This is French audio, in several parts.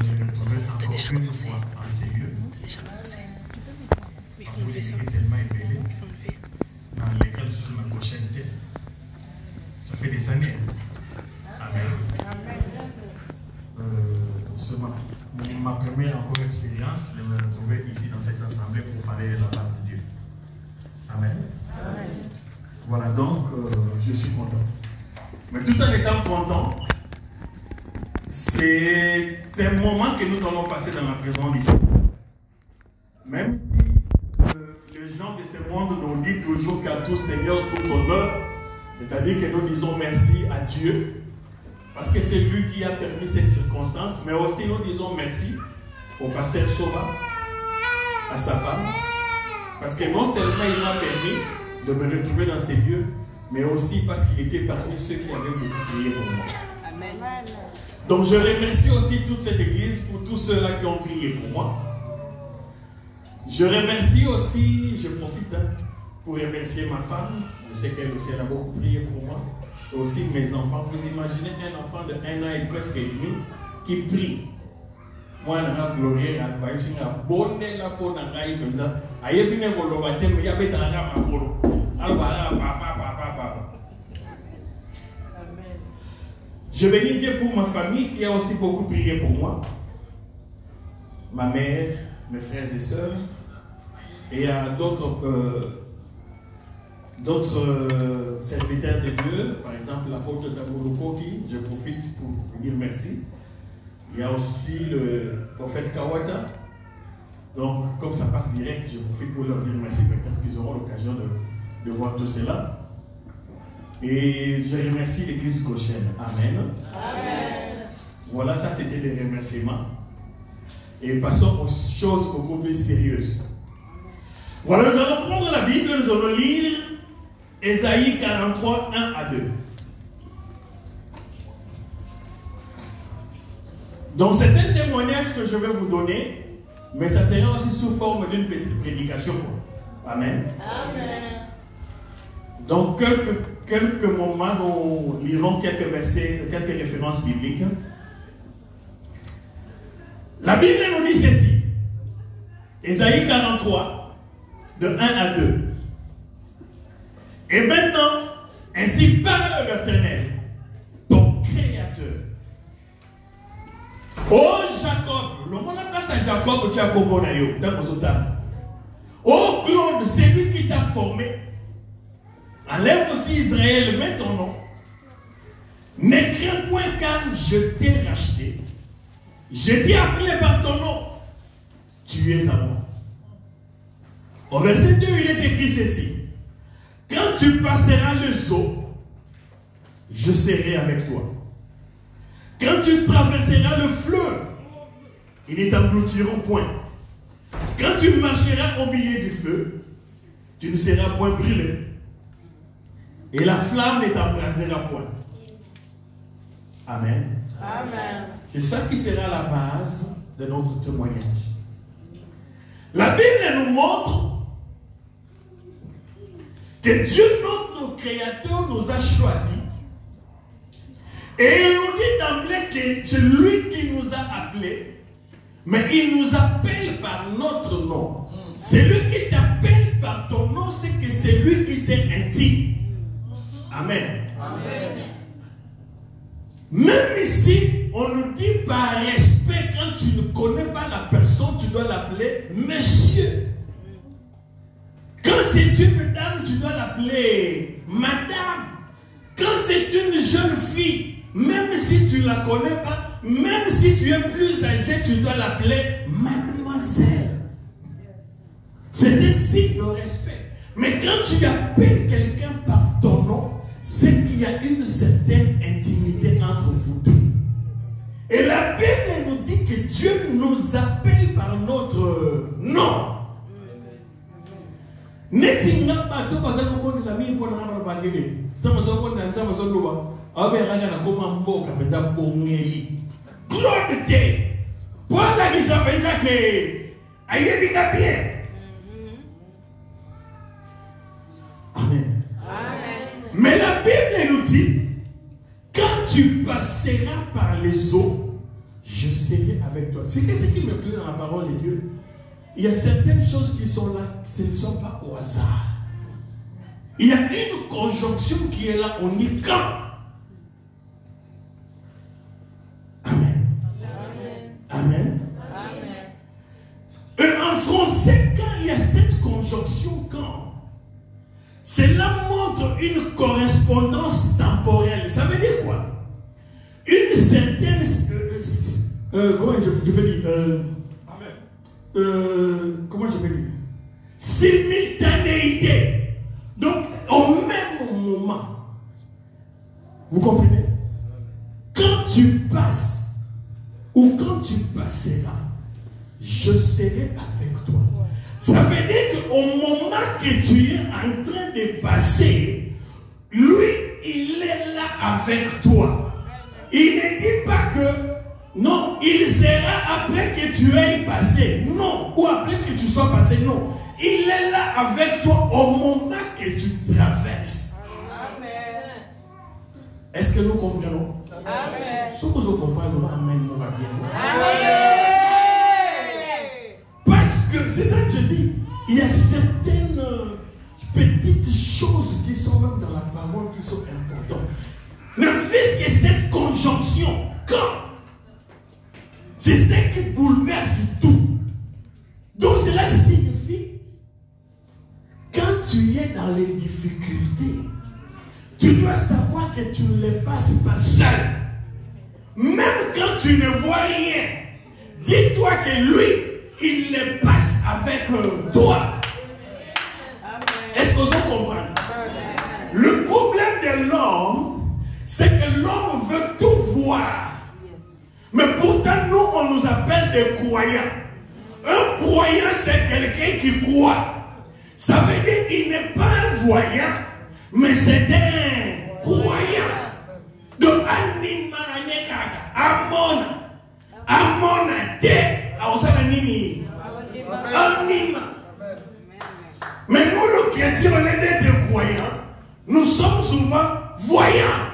j'ai retrouvé encore déjà une commencé. fois en ces lieux. T'as déjà commencé. Mais il faut enlever ça. Tellement ébélé, Il faut enlever. dans lesquels je suis ma prochaine tête. Ça fait des années. Amen. C'est ma première encore expérience de me retrouver ici dans cette assemblée pour parler de la parole de Dieu. Amen. Amen. Voilà, donc je suis content. Mais tout en étant content, c'est un moment que nous allons passer dans la présence d'ici. Même si les gens de ce monde nous disent toujours qu'à tout Seigneur, tout honneur, c'est-à-dire que nous disons merci à Dieu, parce que c'est lui qui a permis cette circonstance, mais aussi nous disons merci au pasteur Chova, à sa femme, parce que non seulement il m'a permis de me retrouver dans ces lieux, mais aussi parce qu'il était parmi ceux qui avaient beaucoup prié pour moi. Amen. Donc je remercie aussi toute cette église pour tous ceux-là qui ont prié pour moi. Je remercie aussi, je profite pour remercier ma femme, je sais qu'elle aussi elle a beaucoup prié pour moi, et aussi mes enfants. Vous imaginez un enfant de 1 an et presque et demi qui prie. Moi, je suis glorieux, je suis bonne là pour la caille comme ça. Aïe, je ne veux pas te mais il y a des gens qui m'ont Je bénis Dieu pour ma famille qui a aussi beaucoup prié pour moi. Ma mère, mes frères et sœurs, et à d'autres serviteurs de Dieu, par exemple l'apôtre Tabouroko qui, je profite pour dire merci. Il y a aussi le prophète Kawata. Donc, comme ça passe direct, je profite pour leur dire merci. Peut-être qu'ils auront l'occasion de voir tout cela. Et je remercie l'église Goshen. Amen. Amen. Voilà, ça c'était des remerciements. Et passons aux choses beaucoup plus sérieuses. Voilà, nous allons prendre la Bible, nous allons lire Ésaïe 43, 1 à 2. Donc c'est un témoignage que je vais vous donner, mais ça sera aussi sous forme d'une petite prédication. Amen. Amen. Donc quelques moments, nous lirons quelques versets, quelques références bibliques. La Bible nous dit ceci. Ésaïe 43, de 1 à 2. Et maintenant, ainsi parle l'Éternel, ton Créateur. Oh Jacob, le monde a place à Jacob, tu as composé dans vos autres. Oh Claude, c'est lui qui t'a formé. Enlève aussi Israël, mets ton nom. Ne crains point car je t'ai racheté. Je t'ai appelé par ton nom. Tu es à moi. Au verset 2, il est écrit ceci. Quand tu passeras le Sceau, je serai avec toi. Quand tu traverseras le fleuve, ils ne t'engloutiront point. Quand tu marcheras au milieu du feu, tu ne seras point brûlé. Et la flamme ne t'embrasera point. Amen. Amen. C'est ça qui sera la base de notre témoignage. La Bible nous montre que Dieu, notre Créateur, nous a choisis. Et il nous dit d'emblée que c'est lui qui nous a appelés, mais il nous appelle par notre nom. C'est lui qui t'appelle par ton nom, c'est que c'est lui qui t'est intime. Amen. Amen. Même ici, on nous dit par respect, quand tu ne connais pas la personne, tu dois l'appeler monsieur. Quand c'est une dame, tu dois l'appeler madame. Quand c'est une jeune fille, même si tu ne la connais pas, même si tu es plus âgé, tu dois l'appeler mademoiselle. C'est un signe de respect. Mais quand tu appelles quelqu'un par ton nom, c'est qu'il y a une certaine intimité entre vous deux. Et la Bible nous dit que Dieu nous appelle par notre nom. Amen. Mais la Bible nous dit, quand tu passeras par les eaux, je serai avec avec toi. C'est ce qui me plaît dans la parole de Dieu. Il y a certaines choses qui sont là, ce ne sont pas au hasard. Il y a une conjonction qui est là, on y quand. Amen. Amen. Amen. Et en français, quand il y a cette conjonction quand, cela montre une correspondance temporelle. Ça veut dire quoi? Une certaine comment je peux dire comment je peux dire simultanéité. Donc au même moment, vous comprenez? Quand tu passes ou quand tu passeras, je serai avec toi. Ça veut dire qu'au moment que tu es en train de passer, lui, il est là avec toi. Il ne dit pas que non, il sera après que tu aies passé. Non, ou après que tu sois passé. Non, il est là avec toi au moment que tu traverses. Amen. Est-ce que nous comprenons? Amen. Si vous comprenez, amen, nous va bien. Amen. Parce que c'est ça que je dis. Il y a certaines petites choses qui sont même dans la parole qui sont importantes. Ne fût-ce que cette conjonction, quand c'est ce qui bouleverse tout. Donc cela signifie, quand tu es dans les difficultés, tu dois savoir que tu ne les passes pas seul. Même quand tu ne vois rien, dis-toi que lui, il les passe avec toi. Est-ce que vous comprenez? Le problème de l'homme, c'est que l'homme veut tout voir. Mais pourtant, nous, on nous appelle des croyants. Un croyant, c'est quelqu'un qui croit. Ça veut dire qu'il n'est pas un voyant, mais c'est un croyant. Donc, anima nekaka, amona te, aosana nini, anima. Mais nous, les chrétiens, on est des croyants. Nous sommes souvent voyants.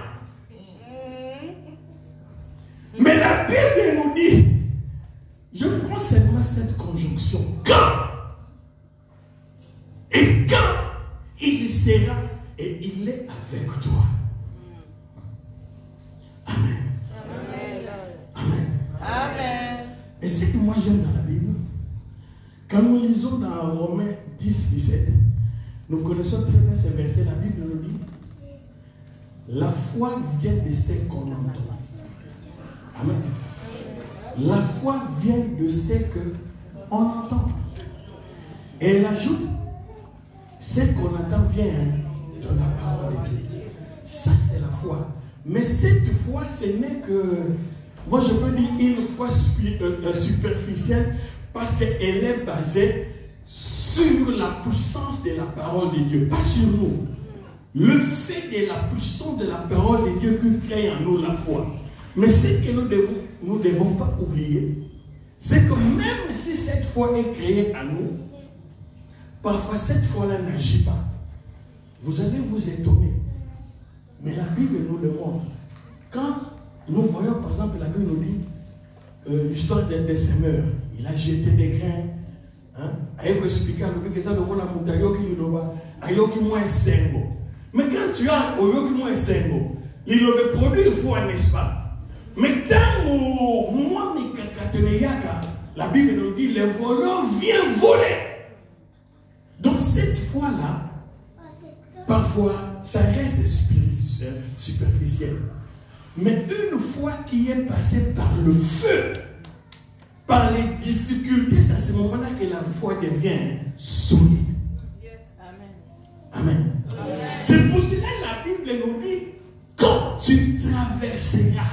Mais la Bible nous dit, je prends seulement cette conjonction, quand, et quand il sera et il est avec toi. Amen. Amen. Amen. Et ce que moi j'aime dans la Bible, quand nous lisons dans Romains 10, 17, nous connaissons très bien ce verset, la Bible nous dit, la foi vient de ce qu'on entend. Amen. La foi vient de ce qu'on entend. Et elle ajoute, ce qu'on entend vient de la parole de Dieu. Ça, c'est la foi. Mais cette foi, ce n'est que, moi je peux dire une foi superficielle parce qu'elle est basée sur la puissance de la parole de Dieu, pas sur nous. Le fait de la puissance de la parole de Dieu qui crée en nous la foi. Mais ce que nous ne devons pas oublier, c'est que même si cette foi est créée en nous, parfois cette foi-là n'agit pas. Vous allez vous étonner. Mais la Bible nous le montre. Quand nous voyons, par exemple, la Bible nous dit l'histoire d'un semeur. Il a jeté des grains. Mais quand tu as il le produit une fois, n'est-ce pas? Mais quand la Bible nous dit les voleurs viennent voler. Donc cette fois-là, parfois, ça reste superficiel. Mais une fois qui est passée par le feu, par les difficultés, c'est à ce moment-là que la foi devient solide. Amen. C'est pour cela que la Bible nous dit, quand tu traverseras,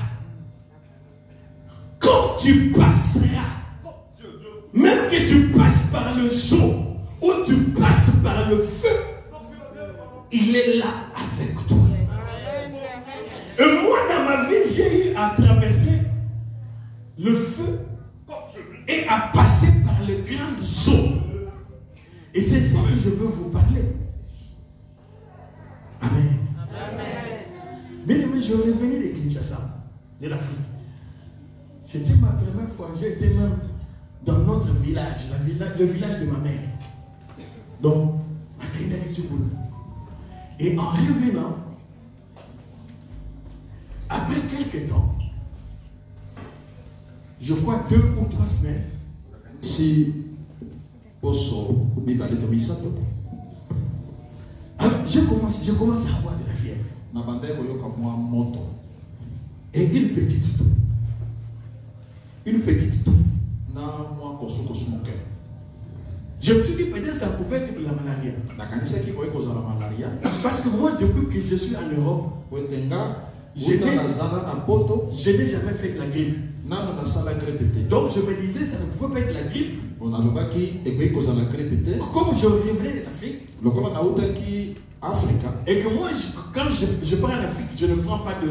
quand tu passeras, même que tu passes par le seau ou tu passes par le feu, il est là avec toi. Et moi, dans ma vie, j'ai eu à traverser le feu et à passer par les grandes eaux. Et c'est ça que je veux vous parler. Amen. Bien aimé, je revenais de Kinshasa, de l'Afrique. C'était ma première fois. J'étais même dans notre village, le village de ma mère. Donc, à Trinidad-et-Tobago. Et en revenant, après quelques temps, je crois 2 ou 3 semaines, si posso bibale to misato alors je commence à avoir de la fièvre. na bandai koyoka mwa moto Et une petite toux. Une petite toux. na mwa kosukosu moke. Je me suis dit peut-être ça pouvait être la malaria. nakanisaki koyi kozala malaria Parce que moi, depuis que je suis en Europe, po ete nga Je uta n'ai- nazala na poto je n'ai jamais fait de la grippe. nano nasala gripe te. Donc je me disais ça ne pouvait pas être la grippe. po nalobaki ekoki kozala gripe te Comme je revenais de l'Afrique, lokola nautaki afrika et que moi, quand je pars en Afrique, je ne prends pas de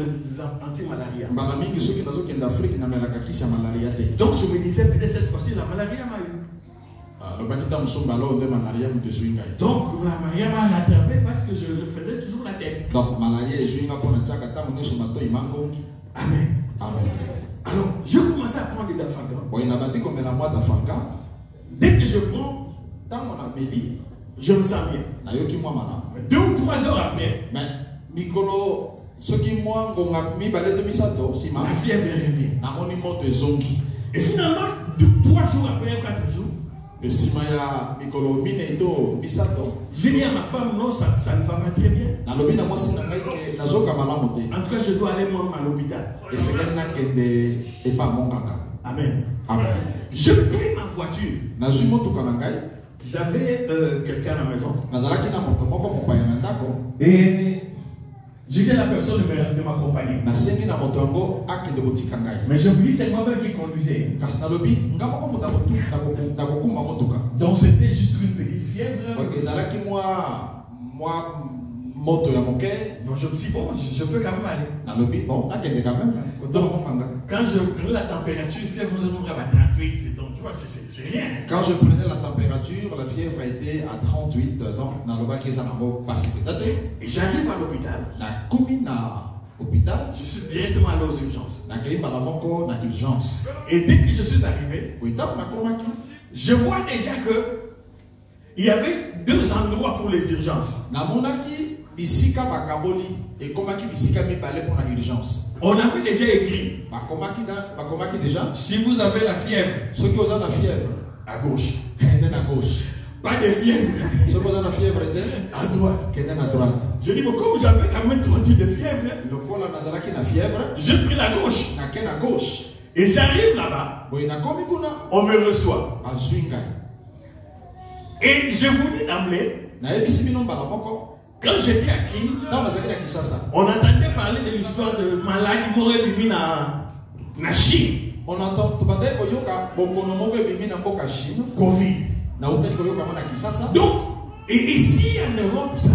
anti-malaria. mbala mingi soki nazokende afrike namelaka kisi ya malaria te. Donc je me disais peut-être cette fois-ci la malaria m'a eu. alobaki ta mosombala oyo nde malaria moto ezwi ngai. Donc la malaria m'a rattrapé parce que je faisais toujours la tête. donc malaria ezwi nga mpo na tiaka ntango nyonso matoi mangongi. Amen. amen. Alors je commençais à prendre des dafalgan. boye nabandi komela mwa dafalga Dès que je prends, ntango nameli je me sens bien. nayoki mwa malamu. 2 ou 3 heures après, mais mikolo soki mwa ngonga mibale to misato nsima la fièvre revient. namoni moto ezongi. Et finalement, 3 jours après, 4 jours, nsima ya mikolo mine to misato j'ai dit à ma femme, non, ça ne va pas très bien. nalobi na mwasi na ngai ke nazoka malamu te En tout cas, je dois aller moi à l'hôpital. esengeli nakende epa monganga. Amen. amen. Je pris ma voiture. nazwi motuka na ngai J'avais quelqu'un à la maison. nazalaki na moto moko mopaya na ndako Et j'ai dit à la personne de m'accompagner. nasengi na moto yango akende kotika ngai Mais je vous dis, c'est moi-même qui conduisais. kasi nalobi nga moko moto nakokumba motuka. Donc c'était juste une petite fièvre. ezalaki mwa moto ya moke. Donc je me suis dit, bon, je peux quand même aller. nalobi bon nakende quand même kotala monganga. Quand je prenais la température, une fièvre, nous avons à 38. Donc tu vois, c'est rien. Quand je prenais la température, la fièvre était à 38, donc nalobaki eza nango pasi penza te. Et j'arrive à l'hôpital. nakomi na hôpital Je suis directement allé aux urgences. nakei mbala moko na urgence. Et dès que je suis arrivé, boye ntango nakomaki je vois déjà que il y avait 2 endroits pour les urgences. namonaki bisika bakaboli ekomaki bisika mibale mpona urgence. On avait déjà écrit, bakomaki déjà si vous avez la fièvre, soki oza na fièvre à gauche. kende na gauche, Pas de fièvre, soki oza na fièvre te à droite. kende na droite. Je dis, bon, comme j'avais quand même 38 de fièvre, lokola nazalaki na fièvre j'ai pris la gauche. nake na gauche. Et j'arrive là-bas, boye nakomi kuna on me reçoit. azwi ngai. Et je vous dis d'emblée, nayebisi bino mbala moko quand j'étais à Kin, ntango nazalaki na Kinshasa on entendait parler de l'histoire de maladie morale na Chine, on entend tobandaki koyoka bokono moko ebimi na mboka Chine Covid. nautaki koyoka ngo na Kinshasa. Donc, et ici en Europe, ça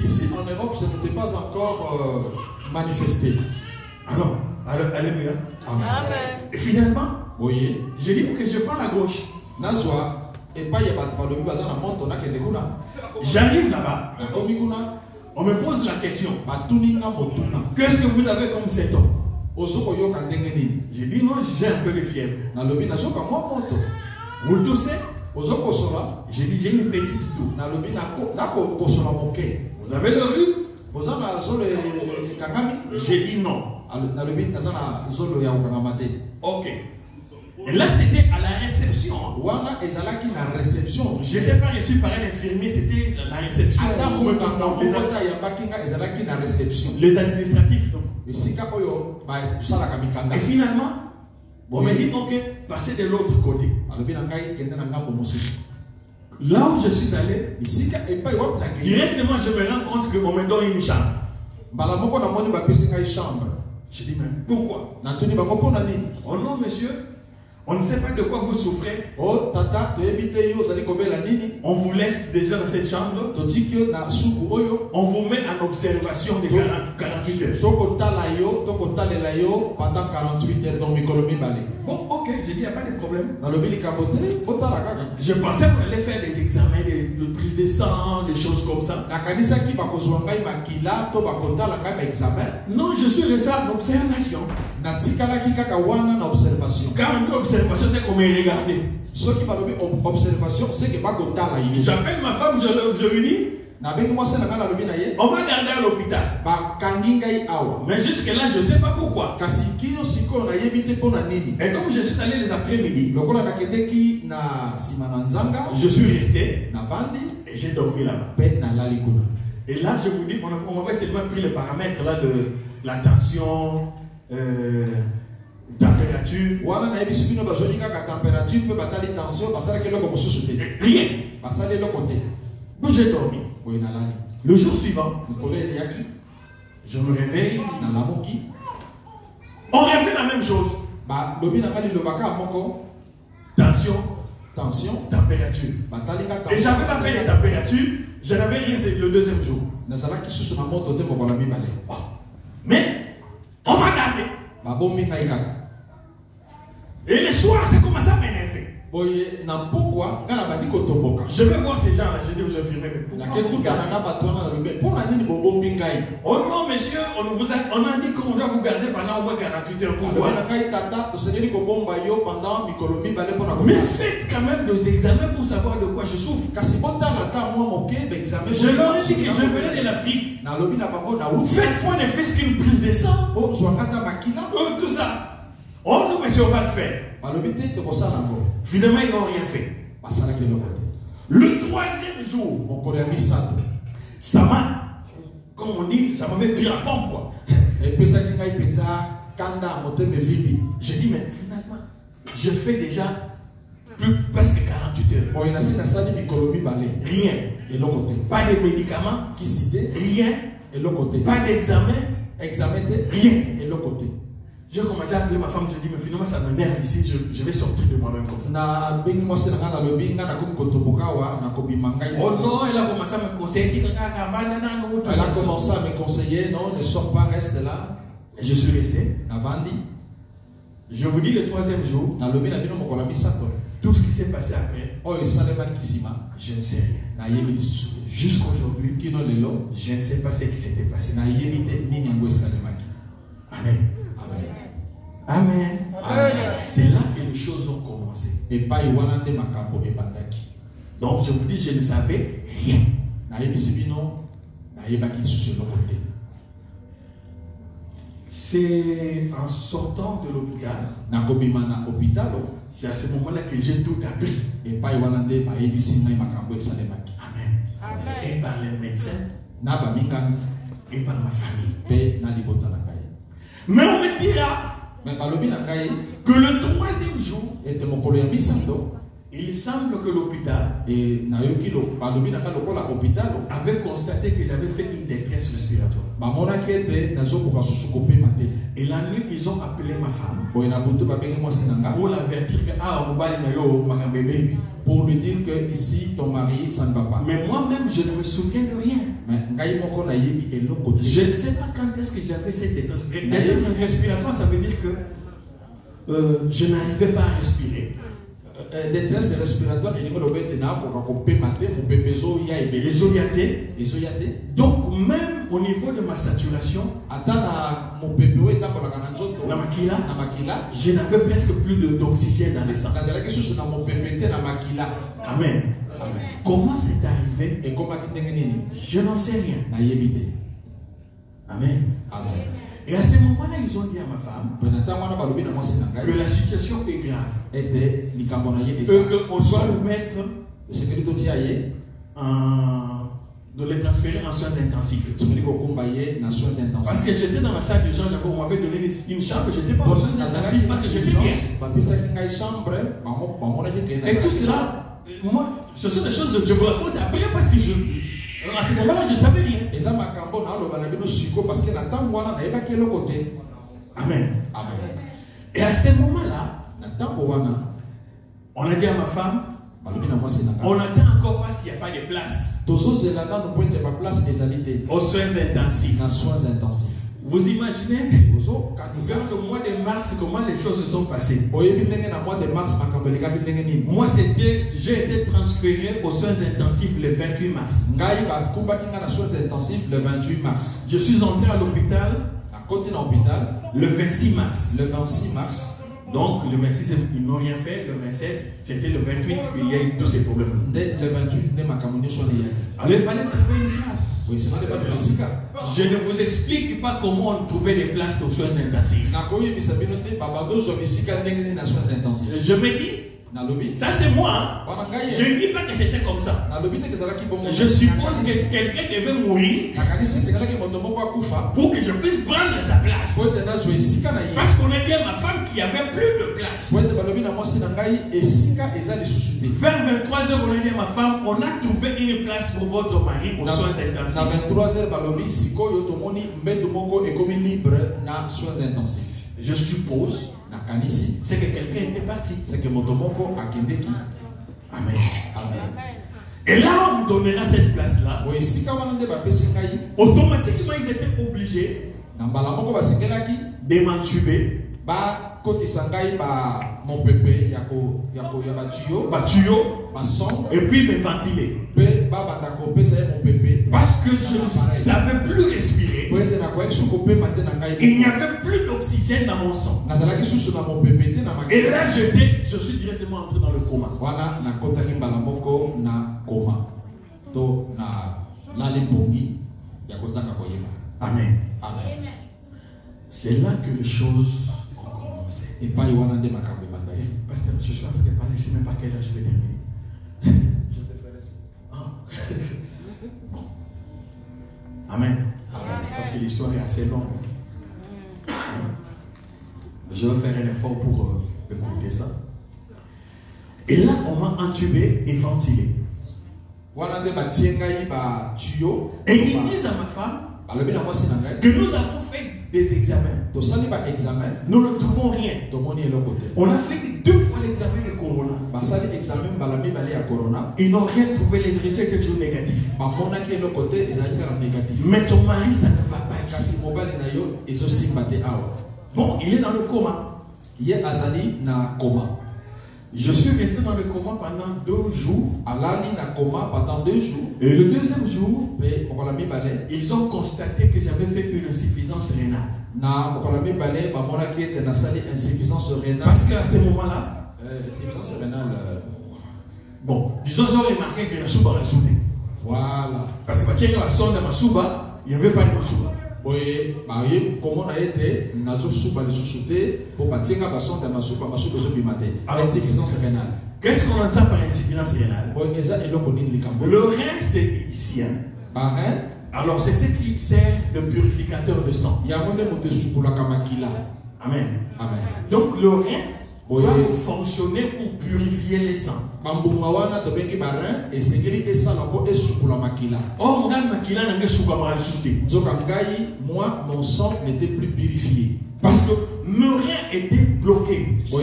Ici en Europe, ce n'était pas encore manifesté. alors, alléluia. Amen. Et finalement, Oui. j'ai dit, ok, je prends la gauche. Nazwa epai ya bato balobi baza na moto nakende kuna. J'arrive là-bas, Nakomi kuna on me pose la question, batuni nga motuna. qu'est-ce que vous avez comme symptôme? Ozo koyoka ndenge nini? J'ai dit, non, j'ai un peu de fièvre. Nalobi nazoka mwa moto. Vous toussez? Ozo kosola. J'ai dit, j'ai une petite toux. Nalobi nako kosola moke. Vous avez le rhume? Oza na zolo ekangami. J'ai dit non. Nalobi naza na zolo ya kokangama te. Ok. Et là, c'était à la réception. Wana ezalaki na réception. Je n'étais pas reçu par un infirmier, c'était la réception. Ata mokanga mokota yambaki nga ezalaki na réception. Les administratifs. Donc. Esika oyo basalaka mikanda. Et finalement, on Oui. m'a dit, ok, passez de l'autre côté. Alobi na ngai kende na ngambo mosusu. Là où je suis allé, Esika epai wapi na kei. directement, je me rends compte qu'on me donne une chambre. Mbala moko na moni bapesi ngai chambre. Je dis, mais pourquoi? Natuni bango mpona nini? Oh non, monsieur, on ne sait pas de quoi vous souffrez. Oh tata toyebi te yo ozali kobela nini? On vous laisse déjà dans cette chambre. Totiki na suku oyo. On vous met en observation de 48 heures. Tokotalela yo pendant 48 heures dans mikolo mibale. Bon, ok, j'ai dit, il n'y a pas de problème. Nalobi likambo te, botala kaka. Je pensais qu'on allait faire des examens de prise de sang, des choses comme ça. Nakanisaki bakozwa ngai makila to bakotala ngai ba examen. Non, je suis resté en observation. natikalaki kaka wana na observation. Quand on dit observation, c'est comme regarder. Ce qui va donner observation, c'est que pas kotala yé. J'appelle ma femme, je lui dis, Na bengi moi c'est na ngala lobi na ye. on va garder à l'hôpital. Ba kanginga yi awa. Mais jusque-là, je ne sais pas pourquoi. Kasi kiyo siko na yebi te pona nini. Et comme je suis allé les après-midi, Lokola na kendeki na simana nzanga. je suis resté Na vandi. et j'ai dormi là-bas. Pe na lali kuna. Et là, je vous dis, on avait seulement pris les paramètres là de la tension, température. Wana na yebi sibino bazoni kaka température pe batali tension basala ke loko mosusu te. Rien. Basala loko te. Donc j'ai dormi. Boy na lali. Le jour suivant, Nikole yaki je me réveille. na lamoki. On refait la même chose. Ba lobi na ngali lobaka moko Tension, tension température. batali ka Et j'avais pas fait les températures, je n'avais rien le deuxième jour. nazala ki susu na moto te moko na mibale. Mais on m'a gardé. Ba bombi ngai kaka. Et le soir, c'est commencé à m'énerver. Boye na pokwa ngana bandi ko toboka. Je vais voir ces gens-là, je dis aux infirmiers, mais Na pourquoi ke vous kutana gardez? na batwana na lobi pona nini bo bombi ngai. Oh non, monsieur, on a dit qu'on doit vous garder pendant au moins 48 heures pour Lobi voir. na ngai tata to sengeli ko bomba yo pendant mikolo mibale pona ko. Mais faites quand même des examens pour savoir de quoi je souffre. Kasi botala ta moi moke be examen. Je leur ai dit que je venais de l'Afrique. na lobi na bango na uti. Faites-moi ne fût-ce qu'une prise de sang. O zwangata makila. Tout ça. Oh non, monsieur, on va le faire. Ba lobi te to kosala ngo. Finalement, ils n'ont rien fait. Basala ke loko te. Le troisième jour, Mokolo ya misato. ça m'a, comme on dit, ça m'a fait pire à pompe, quoi. Epesaki ngai penza kanda moteme vibi. J'ai dit, mais finalement, je fais déjà presque 48 heures. Boye na sina sali mikolo mibale. Rien. Eloko te. Pas de médicaments, Kisi te. rien. Eloko te. Pas d'examen, Examen te. rien. Eloko te. J'ai commencé à appeler ma femme, je dis, mais finalement, ça m'énerve ici, je vais sortir de moi-même comme ça. Na bengi mwasi na ngana lobi ngana komi kotoboka wa na kobima ngai. Oh non, elle a commencé à me conseiller, tout Elle a ça. commencé à me conseiller, non, ne sors pas, reste là. Je suis resté. Na vandi. Je vous dis, le troisième jour, Na lobi na bino mokola misato. tout ce qui s'est passé après, Oh esalema kisima. je ne sais rien. Na yebi lisusu. Jusqu'à aujourd'hui, Kino lelo. je ne sais pas ce qui s'était passé. Na yebi te nini yango esalemaki. Amen. Amen. Amen. Amen. C'est là que les choses ont commencé. Epai wana nde makambo ebandaki. Donc je vous dis, je ne savais rien. Na yebi sibino. Na yebaki lisusu eloko te. C'est en sortant de l'hôpital, Na kobima na hôpitalo. c'est à ce moment-là que j'ai tout appris. Epai wana nde bayebisi ngai makambo esalemaki. Amen. Et par les médecins, Na bamingani et par ma famille. pe na libota na ngai. Mais on me dira Mais balobi na ngai que le troisième jour, ete mokolo ya misato. il semble que l'hôpital Et na yokilo balobi na ngai lokola hôpitalo. avait constaté que j'avais fait une détresse respiratoire. Bamonaki ete nazokoka susu kopema te. Et la nuit, ils ont appelé ma femme Boye na butu babengi mwasi na ngai pour l'avertir que mobali na yo bébé. pour lui dire que ici ton mari ça ne va pas. Mais moi-même, je ne me souviens de rien. Mais ngai moko na yebi eloko te. Je ne sais pas quand est-ce que j'avais cette détresse. Détresse respiratoire, ça veut dire que je n'arrivais pas à respirer. Détresse respiratoire elingo lobe ete na koka kopema te mopepe ezoya ebele Les te. ezoya te. Donc, même au niveau de ma saturation, Ata na mopepe oyo etambolaka na nzoto na makila, na makila. je n'avais presque plus d'oxygène dans le sang. Nazalaki susu na mopepe te na makila. Amen. Amen. Comment c'est arrivé? Ekomaki ndenge nini? Je n'en sais rien. Na yebi te. Amen. Amen. Et à ce moment-là, ils ont dit à ma femme Pe na ntango wana balobi na mwasi na que ngai la situation est grave. ete likambo na ye Qu'on doit le mettre esengeli totia ye de les transférer en soins intensifs. tosengeli kokumba ye na soins Parce intensifs. que j'étais dans la salle d'urgence, on m'avait donné une chambre, j'étais pas aux soins intensifs parce que j'étais bien. bapesaki ngai chambre bamonaki ke Et tout cela, moi, ce sont des choses que je vous raconte après parce que à ce moment-là, je ne savais rien. eza makambo na aloba na bino siko parce que na ntango wana nayebaki eloko te. Amen. Amen. Et à ce moment-là, Na ntango wana on a dit à ma femme, balobi na mwasi na on ngai attend encore parce qu'il n'y a pas de place tozozela nano po ete baplace ezali te aux soins intensifs. na soins intensifs. Vous imaginez, ozokanisa dans le mois de mars, comment les choses se sont passées. oyebi ndenge na mois de mars makambo elekaki ndenge nini. Moi, j'ai été transféré aux soins intensifs le 28 mars. Ngai bakumbaki nga na soins intensifs le 28 mars. Je suis entré à l'hôpital Quand dans l'hôpital, le 26 mars. le 26 mars, Donc le 26, ils n'ont rien fait. Le 27, c'était le 28 qu'il y a eu tous ces problèmes. dès le 28, Alors il fallait trouver une place. oui, c'est pas de Mexica. Je ne vous explique pas comment on trouvait des places aux soins intensifs. Je me dis, ça c'est moi. Hein. Je ne dis pas que c'était comme ça. Je suppose que quelqu'un devait mourir pour que je puisse prendre sa place. Parce qu'on a dit à ma femme qu'il n'y avait plus de place. Vers 23h, on a dit à ma femme, on a trouvé une place pour votre mari aux soins intensifs. À 23h, Je suppose c'est que quelqu'un était parti. C'est que Motomoko a Kendeki. Amen. Amen. Et là, on donnera cette place-là. Automatiquement, ils étaient obligés de m'entuber. Et puis me ventiler. Parce que je ne savais plus respirer. Il n'y avait plus d'oxygène dans mon sang. Et là, je suis directement entré dans le coma. Amen. Amen. C'est là que les choses ont commencé. Et pas Pasteur, je suis en train de parler, je ne sais même pas quelle heure je vais terminer. Je te ferai ça. Bon. Amen. Parce que l'histoire est assez longue. Je vais faire un effort pour écouter ça. Et là, on m'a intubé et ventilé. Et ils disent à ma femme que nous avons fait des examens. Nous ne trouvons rien. On a fait 2 fois l'examen de Corona. Ils n'ont rien trouvé, les résultats étaient toujours négatifs. Mais ton mari, ça ne va pas ici. Bon, il est dans le coma. Je suis resté dans le coma pendant 2 jours. Et le 2e jour, ils ont constaté que j'avais fait une insuffisance rénale. Parce qu'à ce moment-là, insuffisance rénale. Bon, disons, ils ont remarqué que la souba a sauté. Voilà. Parce que quand la sonde de ma souba, il n'y avait pas de ma souba. Oui, comment on a été, nazo souba le sous-souté pour bâtir la sonde de ma souba bimate. Insuffisance rénale. Qu'est-ce qu'on entend par insuffisance rénale? Le rein, c'est ici. Hein? Alors, c'est ce qui sert de purificateur de sang. Amen. Amen. Donc, le rein doit fonctionner pour purifier les sangs. Or, moi, mon sang n'était plus purifié. Parce que mon rein était bloqué. Tout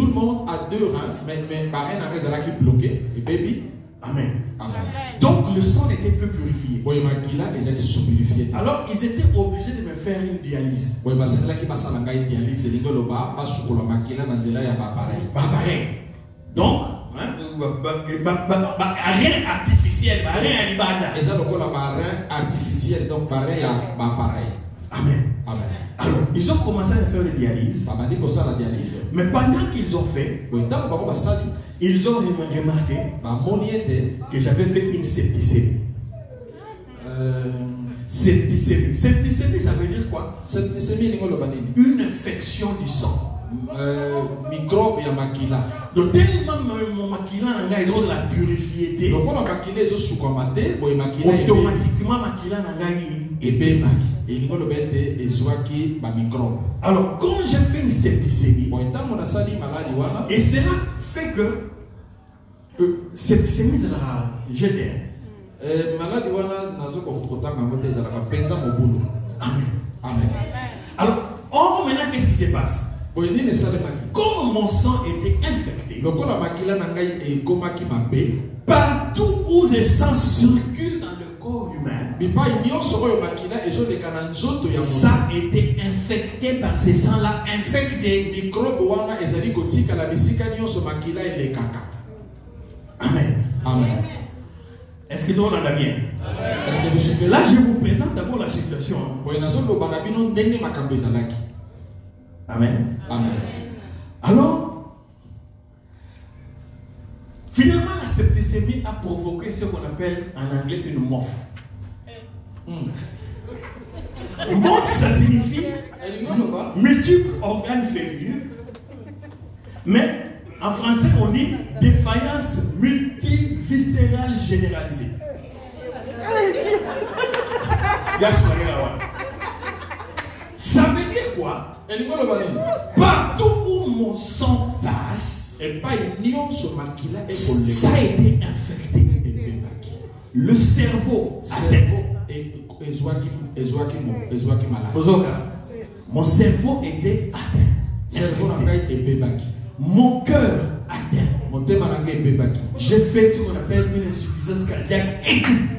le monde a 2 reins, mais ma rein est bloqué. Et baby. Amen. Amen. Donc le sang n'était plus purifié. Alors ils étaient obligés de me faire une dialyse. Donc, rien artificiel, rien artificiel, donc pareil à pareil. Amen. Amen. Alors, ils ont commencé à faire une dialyse. Mais pendant qu'ils ont fait, ils ont remarqué que j'avais fait une septicémie. Septicémie. Septicémie, ça veut dire quoi? Une infection du sang. Microbe ya makila. Donc tellement mon makila ils ont la purifié. Automatiquement makila alors quand j'ai fait une septicémie, et cela fait que septicémie c'est la jeté. Amen. Amen. Alors maintenant qu'est-ce qui se passe? Comme mon sang était infecté, partout où le sang circule dans le corps humain, ça a été infecté par ce sang-là, infecté. Amen. Amen. Est-ce que tout le monde a bien? Est-ce que vous suivez? Là, je vous présente d'abord la situation. Amen. Amen. Alors, finalement, la septicémie a provoqué ce qu'on appelle en anglais une MOF. MOF, ça signifie multiples organes féminins. Mais en français, on dit défaillance multiviscérale généralisée. Ça veut dire quoi? Partout où mon sang passe, ça a été infecté. Le cerveau mon cerveau était atteint. Mon cœur atteint. J'ai fait ce qu'on appelle une insuffisance cardiaque aiguë.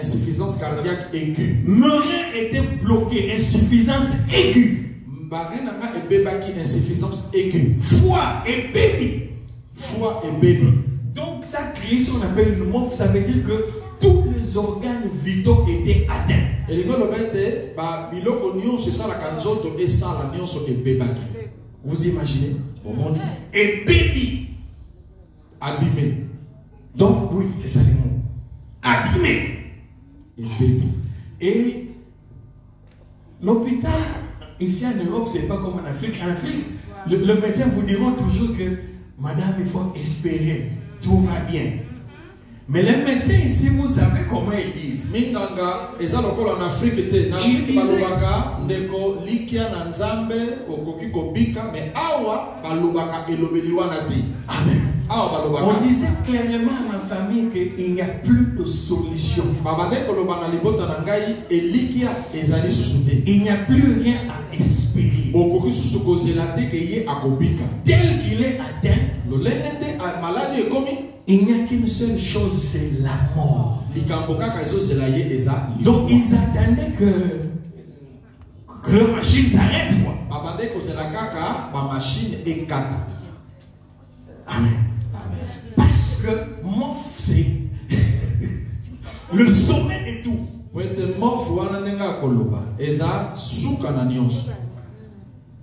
Insuffisance cardiaque aiguë. Mon rein était bloqué, insuffisance aiguë. Insuffisance aiguë. Foie et baby. Foie et baby. Donc ça crée ce qu'on appelle une MOF, ça veut dire que tous les organes vitaux étaient atteints. Vous imaginez? Et baby. Abîmé. Donc oui, c'est ça les mots. Abîmé. Et baby. Et l'hôpital ici en Europe, c'est pas comme en Afrique. En Afrique, le médecin vous dira toujours que madame, il faut espérer, tout va bien. Mais les médecins ici, vous savez comment ils disent. Mindanga, eza lokola en Afrique était. En Afrique balobaka ndeko likia na nzambe okoki kobika, mais awa balobaka elobeli wana te. Amen. Awa balobaka. On disait clairement à ma famille qu'il n'y a plus de solution. Babade kolobana libota na ngai elikia ezali susute. Il n'y a plus rien à espérer. Okoki susuko zelate ke ye akobika. Tel qu'il est atteint, le lendende maladie est commis. Il n'y a qu'une seule chose, c'est la mort. Donc ils attendaient que la machine s'arrête, quoi. Amen. Parce que MOF, c'est le sommet et tout.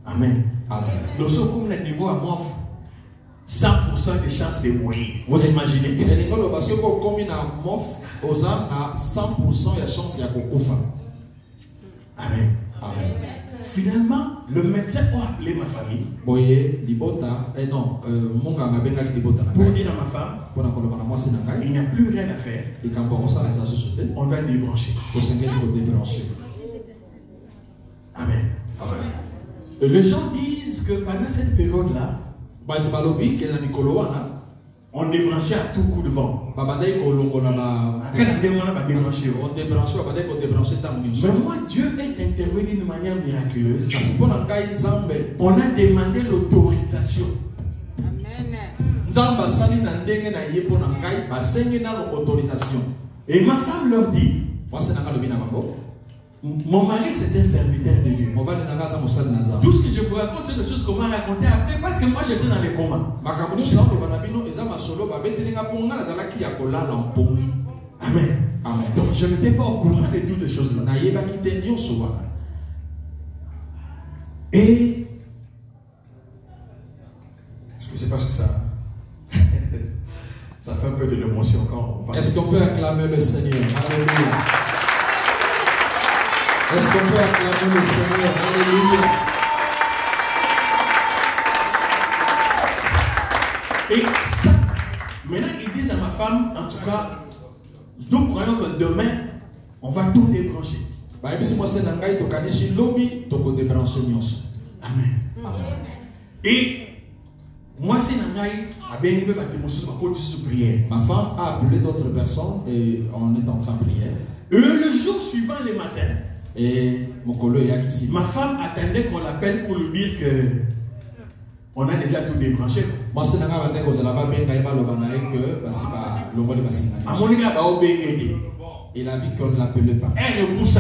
Amen. Amen. Donc, ce qu'on a niveau à MOF, 100% de chances de mourir. Vous imaginez? Amen. Amen. Finalement, le médecin a appelé ma famille pour dire à ma femme, il n'y a plus rien à faire. On doit débrancher. Amen. Amen. Et les gens disent que pendant cette période-là, on débranchait à tout coup de vent. Qu'est-ce que on débranchait? Mais moi, Dieu est intervenu d'une manière miraculeuse. On a demandé l'autorisation. Et ma femme leur dit, mon mari c'est un serviteur de Dieu. Tout ce que je vous raconte, c'est des choses qu'on m'a raconté après parce que moi j'étais dans les comas. Amen. Amen. Donc je n'étais pas au courant de toutes ces choses-là. Et je ne sais pas ce que ça. Ça fait un peu de l'émotion quand on parle. Est-ce qu'on peut acclamer le Seigneur? Alléluia. Est-ce qu'on peut acclamer le Seigneur? Alléluia. Et ça, maintenant ils disent à ma femme, en tout cas, nous croyons que demain, on va tout débrancher. Amen. Amen. Et moi, c'est Nangaï, ma femme a appelé d'autres personnes et on est en train de prier. Le jour suivant, le matin, et ma femme attendait qu'on l'appelle pour lui dire que on a déjà tout débranché. Il a vu qu'on ne l'appelait pas. Elle repousse.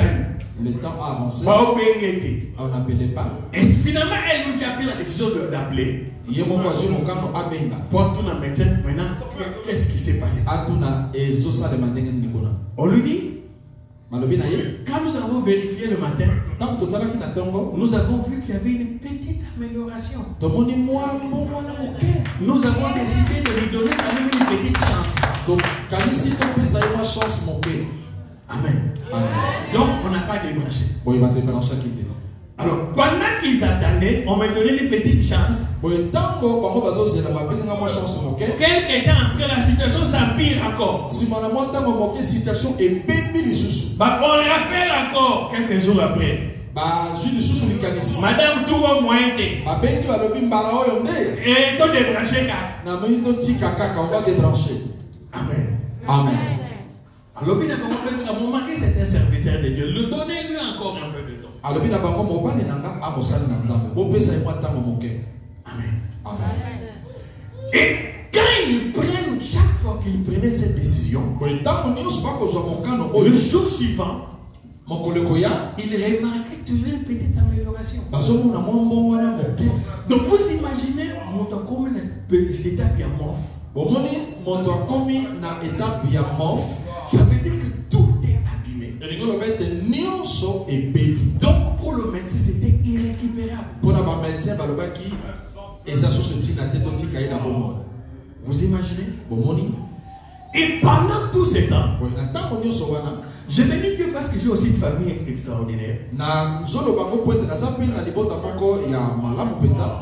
Le temps a avancé. Pas au BNT. On n'appelait pas. Et finalement, elle nous a pris la décision d'appeler. Pour tout le médecin, maintenant, qu'est-ce qui s'est passé? On lui dit, quand nous avons vérifié le matin, nous avons vu qu'il y avait une petite amélioration. Nous avons décidé de lui donner quand même une petite chance. Amen. Donc, on n'a pas débranché. Alors, pendant qu'ils attendaient, on m'a donné une petite chance. Quelques temps après, la situation s'empire encore. Bah, on rappelle encore quelques jours après. Madame Touba Mointe. Et ton débranché Amen. Amen. Alors, mon mari, c'est un serviteur de Dieu. Le donnez-lui encore un peu de temps. Amen. Amen. Et quand ils prennent, chaque fois qu'ils prenaient cette décision, le jour suivant, il remarquait toujours une petite amélioration. Donc vous imaginez, cette étape ça veut dire que tout est abîmé. Donc pour le médecin, c'était irrécupérable. Vous imaginez? Et pendant tout ce temps, je bénis Dieu parce que j'ai aussi une famille extraordinaire.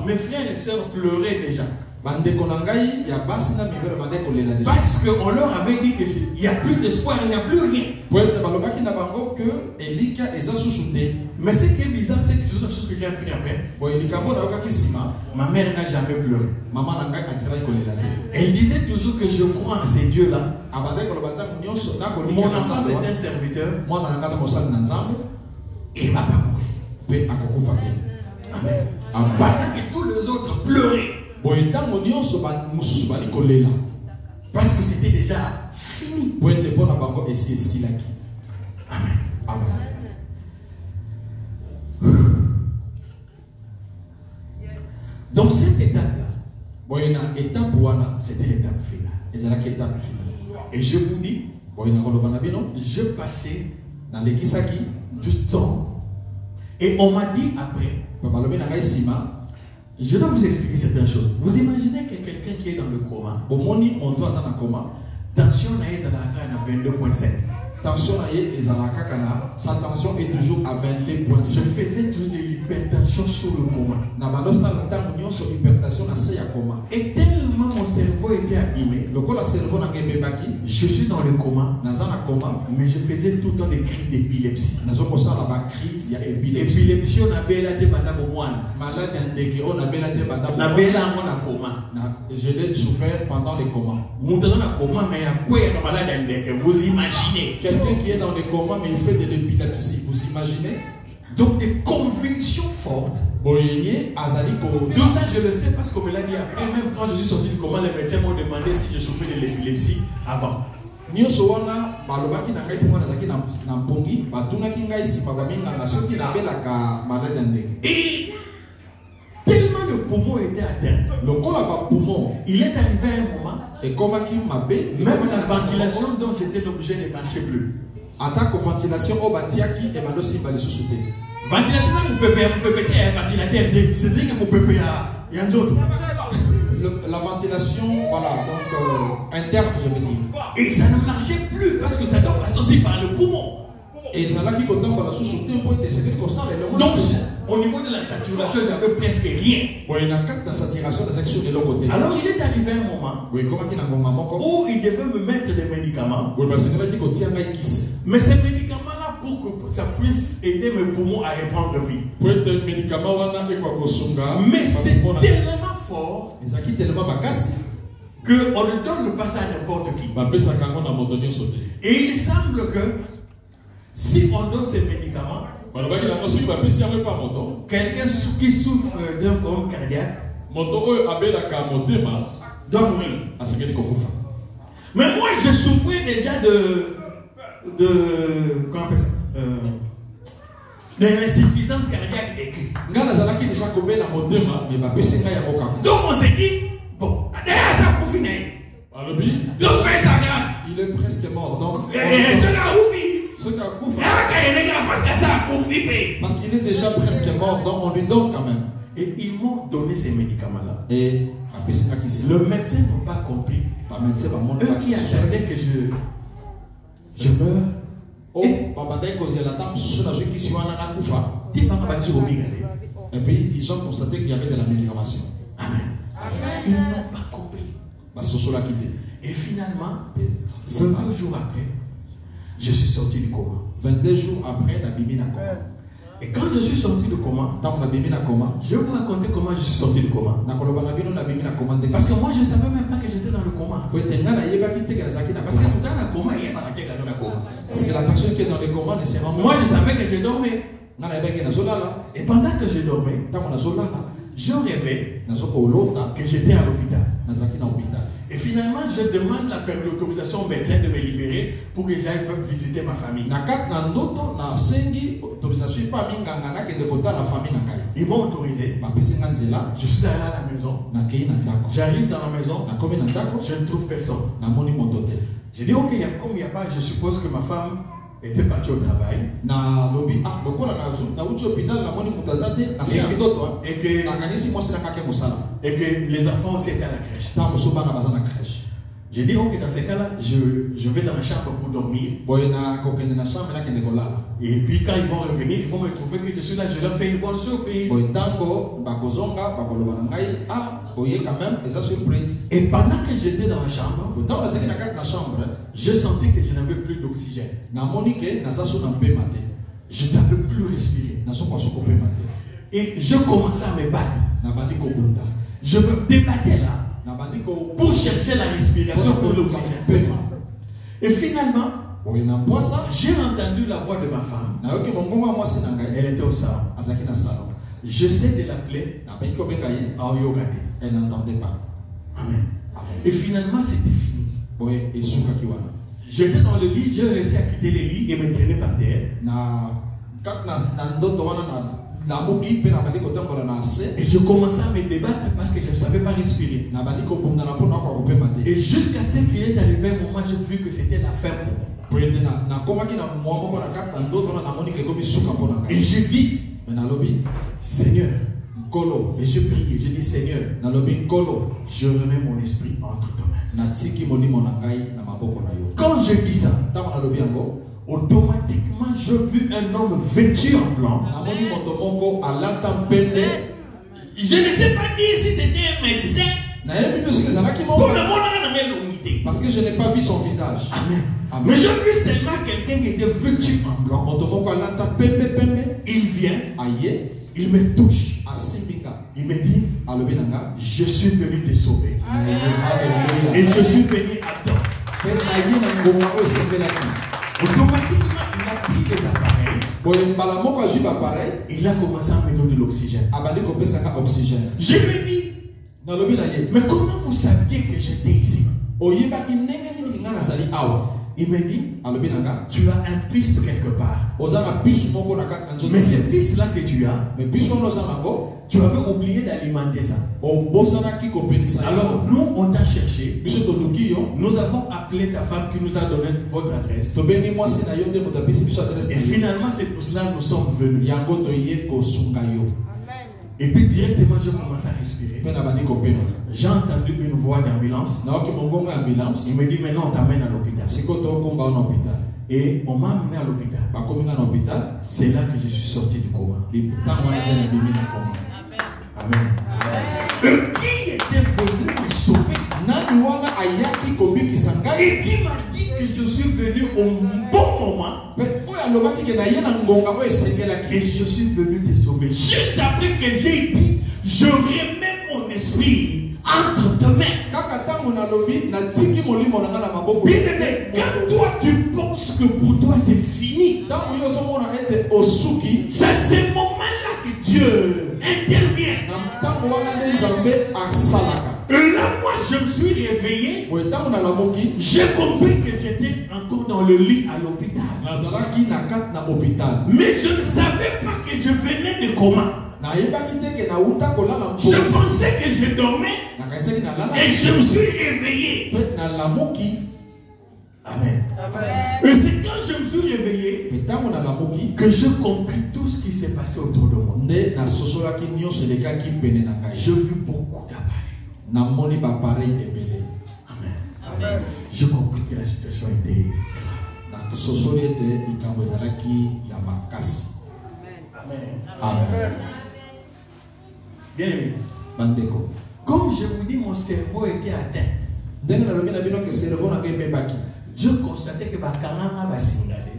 Mes frères et sœurs pleuraient déjà. Parce qu'on leur avait dit qu'il n'y a plus d'espoir, il n'y a plus rien. Mais ce qui est bizarre, c'est que ce sont des choses que j'ai appris après. Ma mère n'a jamais pleuré. Elle disait toujours que je crois en ces dieux-là. Mon enfant, c'est un serviteur. Il ne va pas mourir. Amen. Pendant que tous les autres pleuraient. Parce que c'était déjà fini. Amen. Amen. Donc cette étape-là, c'était l'étape finale. Et je vous dis, je passais du temps. Et on m'a dit après, je dois vous expliquer certaines choses. Vous imaginez que quelqu'un qui est dans le coma, tension à 22.7. Sa tension est toujours à 22.7. Je faisais toujours de l'hypertension sur le coma. Et tellement mon cerveau était abîmé, je suis dans le coma, mais je faisais tout le temps des crises d'épilepsie. Épilepsie, on avait la je l'ai souffert pendant les comas. Vous imaginez quelqu'un qui est dans les comas mais il fait de l'épilepsie, vous imaginez? Donc des convictions fortes. Tout ça je le sais parce qu'on me l'a dit après. Même quand je suis sorti du coma, les médecins m'ont demandé si je souffrais de l'épilepsie avant. Et tellement le poumon était atteint, il est arrivé à un moment, même la ventilation dont j'étais obligé ne marchait plus. Ventilation, vous pouvez péter un ventilateur, c'est-à-dire que vous pouvez péter un autre. La ventilation, voilà, donc interne, je veux dire. Et ça ne marchait plus parce que ça doit passer aussi par le poumon. Et ça là qui compte dans la sous-souté pour être sécurité comme ça. Donc, au niveau de la saturation, j'avais presque rien. Alors, il est arrivé un moment où il devait me mettre des médicaments. Mais ces médicaments-là, pour que ça puisse aider mes poumons à reprendre vie. Mais c'est tellement fort qu'on ne donne pas ça à n'importe qui. Et il semble que si on donne ces médicaments, quelqu'un qui souffre d'un problème cardiaque doit mourir. Mais moi, je souffrais déjà de comment on appelle ça? de l'insuffisance cardiaque aiguë. Nga nazalaki déjà kobé na motema mais bapesi ngai yango kaka. Donc on s'est dit, bon, d'ailleurs ça kufi na ye. Alobi, Donc mais ça grave. il est presque mort. Donc Ce gars kufi. ce qui a kufa, Parce qu'il est déjà presque mort, donc on lui donne quand même. Et ils m'ont donné ces médicaments-là. Et le médecin n'a pas compris. Eux qui attendaient que je meurs. Et puis ils ont constaté qu'il y avait de l'amélioration. Amen. Ils n'ont pas compris. Et finalement, 22 jours après, je suis sorti du coma. 22 jours après, la Bible n'a coma. Et quand je suis sorti du coma, je vais vous raconter comment je suis sorti du coma. Parce que moi je ne savais même pas que j'étais dans le coma. Parce que dans le coma, il y a pas de coma. Parce que la personne qui est dans le coma ne sait pas. Moi je savais que je dormais. Et pendant que je dormais, je rêvais que j'étais à l'hôpital. Et finalement, je demande l'autorisation au médecin de me libérer pour que j'aille visiter ma famille. Ils m'ont autorisé. Je suis allé à la maison. J'arrive dans la maison. Je ne trouve personne. J'ai dit, ok, comme il n'y a pas, je suppose que ma femme était partie au travail. Et que les enfants aussi étaient à la crèche. J'ai dit, ok, dans ces cas-là, je vais dans la chambre pour dormir. Et puis quand ils vont revenir, ils vont me trouver que je suis là, je leur fais une bonne surprise. Et pendant que j'étais dans la chambre, je sentais que je n'avais plus d'oxygène. Je ne savais plus respirer. Et je commençais à me battre. Je me débattais là pour chercher la respiration pour l'oxygène. Et finalement, j'ai entendu la voix de ma femme. Elle était au salon. J'essaie de l'appeler. Elle n'entendait pas. Amen. Et finalement, c'était fini. J'étais dans le lit, j'ai réussi à quitter le lit et me traîner par terre. Et je commençais à me débattre parce que je ne savais pas respirer. Et jusqu'à ce qu'il est arrivé un moment, j'ai vu que c'était la fin pour moi. Et je dis, Seigneur, et je prie, je dis, Seigneur, je remets mon esprit entre tes mains. Quand je dis ça, automatiquement, je vis un homme vêtu en blanc. Je ne sais pas dire si c'était un médecin. Pour le monde, parce que je n'ai pas vu son visage. Amen. Amen. Mais je vis seulement quelqu'un qui était vêtu en blanc. Il vient, il me touche. Il me dit, je suis venu te sauver. Amen. Et je suis venu à toi. Automatiquement, il a pris des appareils. Il a commencé à me donner de l'oxygène. Je me dis, mais comment vous saviez que j'étais ici? Il me dit, tu as un piste quelque part. Mais cette piste-là que tu as, tu avais oublié d'alimenter ça. Alors nous, on t'a cherché. Nous avons appelé ta femme qui nous a donné votre adresse. Et finalement, c'est pour cela que nous sommes venus. Et puis directement, je commence à respirer. J'ai entendu une voix d'ambulance. Il me dit, maintenant on t'amène à l'hôpital. Et on m'a amené à l'hôpital. C'est là que je suis sorti du coma. Amen. Qui était venu me sauver? Et qui m'a dit que je suis venu au bon moment? Et je suis venu te sauver. Juste après que j'ai dit, je remets mon esprit entre tes mains. Bien-aimé, quand toi tu penses que pour toi c'est fini, c'est ce moment-là que Dieu intervient. Et là, moi, je me suis réveillé. J'ai compris que j'étais encore dans le lit à l'hôpital. Mais je ne savais pas que je venais de coma. Je pensais que je dormais et je me suis réveillé. Amen. Et c'est quand je me suis réveillé que j'ai compris tout ce qui s'est passé autour de moi. J'ai vu beaucoup d'appareils. Amen. J'ai compris que la situation était grave. Amen. Bien aimé. Comme je vous dis, mon cerveau était atteint. Je constatais que Bakanga va s'ingaler.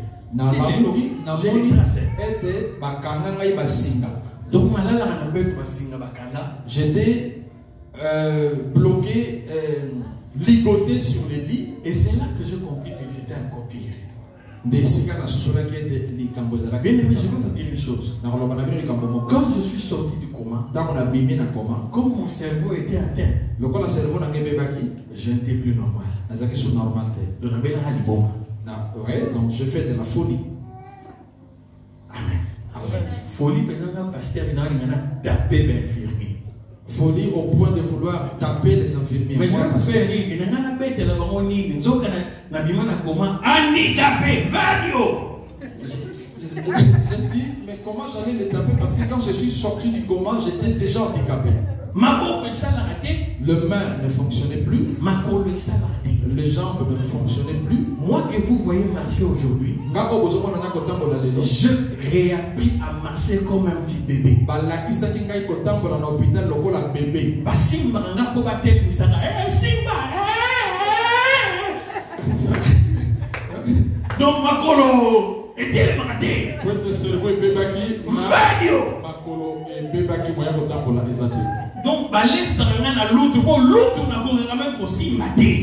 Donc, j'étais bloqué, ligoté sur les lits. Et c'est là que j'ai compris que c'était encore pire. Bien aimé, je vais vous dire une chose. Quand je suis sorti du coma, comme mon cerveau était atteint, je n'étais plus normal. Donc je fais de la folie. Amen. Folie, maintenant, pasteur, il a tapé l'infirmier. Folie au point de vouloir taper les infirmiers. Mais je vais vous faire rire. Il n'a pas été là, handicapé, vadio. Je dis, mais comment j'allais les taper? Parce que quand je suis sorti du coma, j'étais déjà handicapé. Le main ne fonctionnait plus. Les jambes ne fonctionnaient plus. Moi que vous voyez marcher aujourd'hui, je réappris à marcher comme un petit bébé. Donc Makolo était le matin. Donc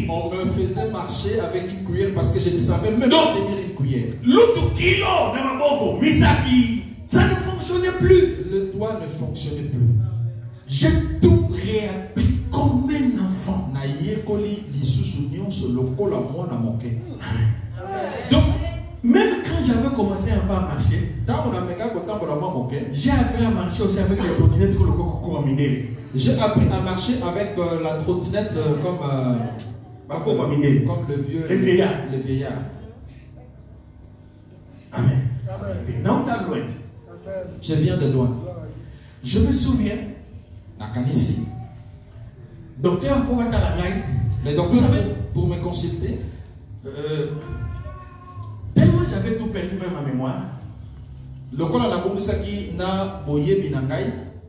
on me faisait marcher avec une cuillère parce que je ne savais même pas tenir une cuillère. Ça ne fonctionnait plus. Le doigt ne fonctionnait plus. J'ai tout réappris comme un enfant. Donc, même quand j'avais commencé un peu à marcher, j'ai appris à marcher aussi avec les trottinettes que le coco a miné. J'ai appris à marcher avec la trottinette comme le vieux, les vieillards. Amen. Je viens de loin. Je me souviens. Docteur, le docteur pour me consulter. Tellement j'avais tout perdu, même ma mémoire.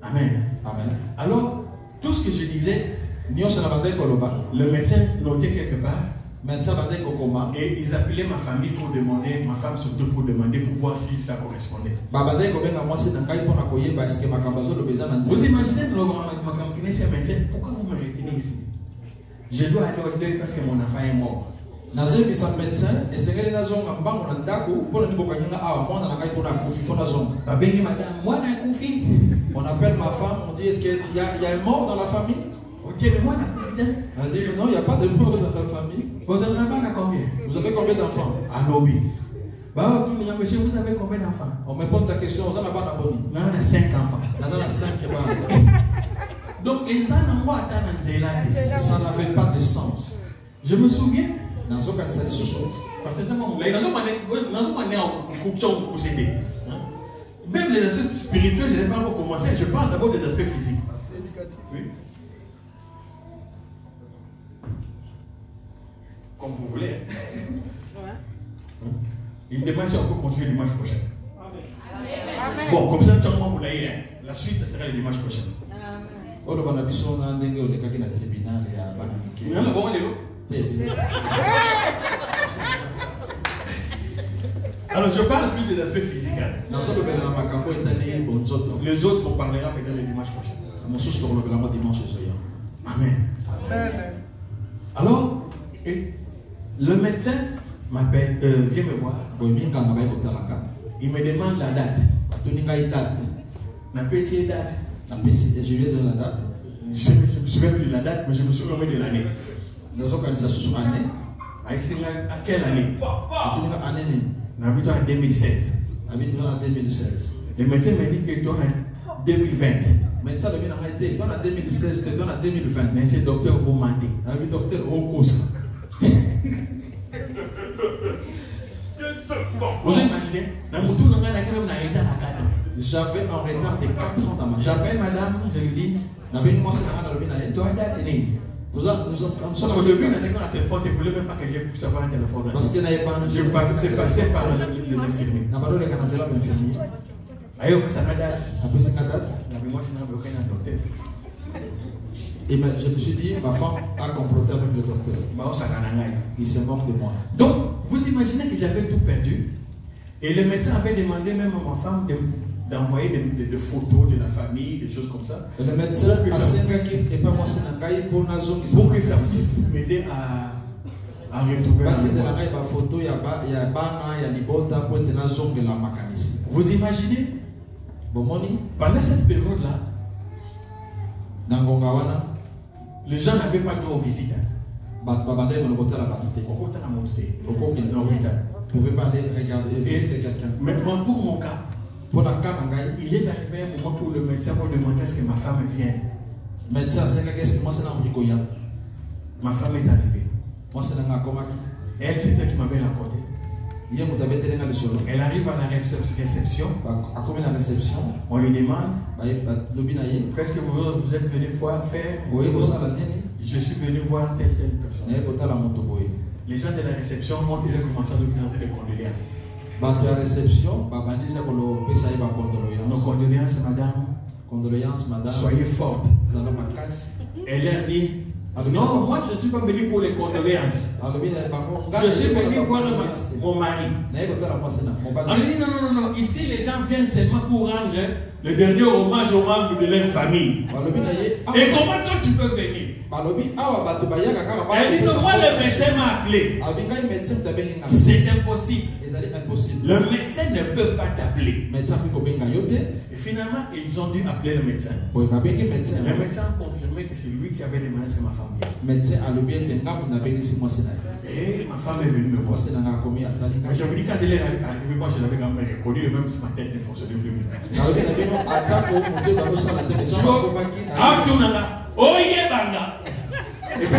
Amen. Amen. Alors, tout ce que je disais, le médecin notait quelque part. Et ils appelaient ma famille pour demander, ma femme surtout pour demander, pour voir si ça correspondait. Vous imaginez le médecin, pourquoi vous me retenez ici? Je dois aller au deuil parce que mon enfant est mort. On appelle ma femme, on dit est-ce qu'il y a un mort dans la famille? Ok, mais moi, elle dit mais non, il n'y a pas de mort dans la famille. Vous avez combien? Vous avez combien d'enfants? À Lobby. Monsieur, vous avez combien d'enfants? On me pose la question, vous en avez un bon? Là, on a 5 enfants. Là, on a 5 Donc, ils en ont moi à ça n'avait pas de sens. Je me souviens. Parce que ça même les aspects spirituels, je n'ai pas encore commencé. Je parle d'abord des aspects physiques. Oui. Comme vous voulez. Il me demande si on peut continuer dimanche prochain. Amen. Bon, comme ça, la suite, ça sera le dimanche prochain. Alors, je parle plus des aspects physiques. Les autres, on parlera peut-être le dimanche prochain. Amen. Alors, le médecin m'appelle, vient me voir. Il me demande la date. Je lui ai donné la date. Je ne me souviens plus de la date, mais je me souviens de l'année. Nous avons organisé sous année. À quelle année? Année. On habite en 2016. Habite en 2016. Le médecin m'a dit que tu es en 2020. Mais ça, le bien arrêté. Tu es en 2016, tu es en 2020. Mais ce docteur vous mentez. Le docteur Okosa. Vous imaginez? J'avais un retard de 4 ans dans ma vie. J'appelle madame, je lui dis, toi, date est née. Nous sommes au début, on a un téléphone, tu ne voulais même pas que je puisse avoir un téléphone. Parce qu'il n'avait pas un je passais par les infirmiers. Ayo, ça m'a date. Après 5 dates. Moi, je n'avais aucun docteur. Et ben, je me suis dit, ma femme a comploté avec le docteur. Il s'est mort de moi. Donc, vous imaginez que j'avais tout perdu. Et le médecin avait demandé même à ma femme d'envoyer des photos de la famille, des choses comme ça. Et le médecin a pour que ça puisse m'aider à retrouver la photo. Vous imaginez? Pendant cette période-là, les gens n'avaient pas droit aux visites. Vous pouvez pas aller regarder et visiter quelqu'un. Maintenant, pour mon cas, il est arrivé un moment où le médecin m'a demandé est-ce que ma femme vienne. Ma femme est arrivée. Elle, c'est elle qui m'avait raconté. Elle arrive à la réception. On lui demande qu'est-ce que vous êtes venu faire? Je suis venu voir telle personne. Les gens de la réception ont déjà commencé à nous présenter des condoléances. Nos condoléances, madame. Soyez forte. Elle leur dit non, moi je ne suis pas venu pour les condoléances. Je suis venu voir mon mari. On lui dit non. Ici les gens viennent seulement pour rendre le dernier hommage aux membres de leur famille. Et comment toi tu peux venir? Elle dit non, moi le médecin m'a appelé. C'est impossible. Le médecin ne peut pas t'appeler. Et finalement, ils ont dû appeler le médecin. Le médecin a confirmé que c'est lui qui avait demandé ce que ma femme vienne. Et ma femme est venue me voir. Mais je vous dis, quand elle est arrivée, moi je l'avais quand même reconnu, et même si ma tête ne fonctionnait plus. Et puis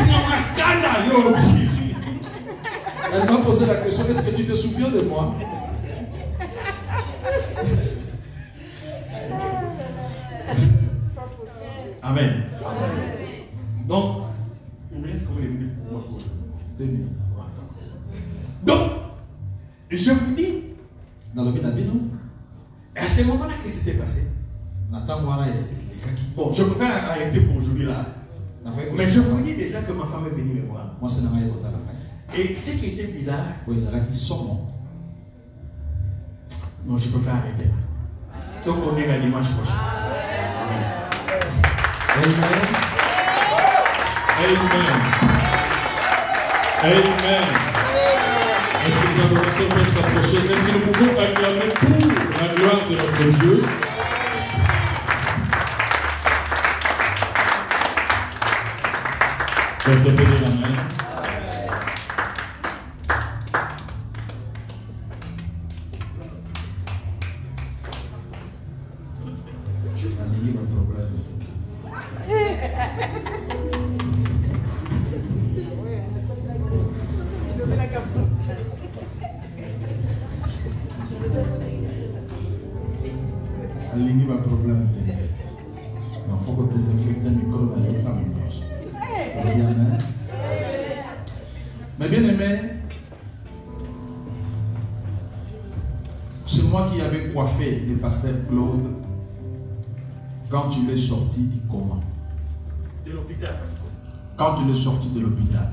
elle m'a posé la question, est-ce que tu te souviens de moi? Amen. Donc, il me reste combien de minutes pour moi? 2 minutes. Donc, je vous dis, dans le à ce moment-là, qu'est-ce qui s'était passé? Bon, je préfère arrêter pour aujourd'hui là. Mais je vous dis déjà que ma femme est venue me voir. Et ce qui était bizarre, non, je préfère arrêter là. Donc on est la dimanche prochain. Amen. Amen. Amen. Est-ce que les adorateurs peuvent s'approcher? Est-ce que nous pouvons acclamer pour la gloire de notre Dieu? Faites appeler la main. Alingi va problème. Il faut que désinfecter le micro va y être. Mais bien aimé, c'est moi qui avais coiffé le pasteur Claude quand tu l'es sorti du coma. De l'hôpital. Quand tu l'es sorti de l'hôpital.